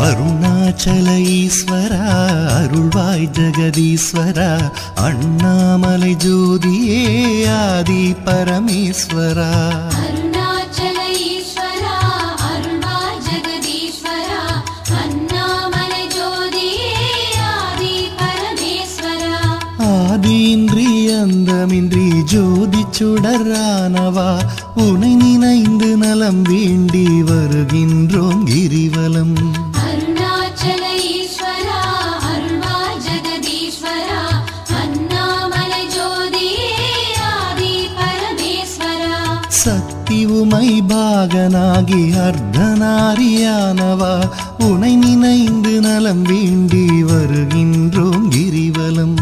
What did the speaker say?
அருணாச்சல ஈஸ்வரா அருள்வாய் ஜெகதீஸ்வரா அண்ணாமலை ஜோதியே ஆதி பரமேஸ்வரா அருணாச்சல ஈஸ்வரா அருள்வாய் ஜெகதீஸ்வரா அண்ணாமலை ஜோதியே ஆதி பரமேஸ்வரா ஆதியின்றி அந்தமின்றி ஜோதி சுடரானவா உனை நினைந்து நலம் வேண்டி வருகின்றோம் கிரிவலம் அருணாச்சல ஈஸ்வரா அருள்வாய் ஜெகதீஸ்வரா அண்ணாமலை ஜோதியே ஆதி பரமேஸ்வரா சக்தி உமை பாகனாகி அர்த்தநாரியானவா உனை நினைந்து நலம் வேண்டி வருகின்றோம் கிரிவலம்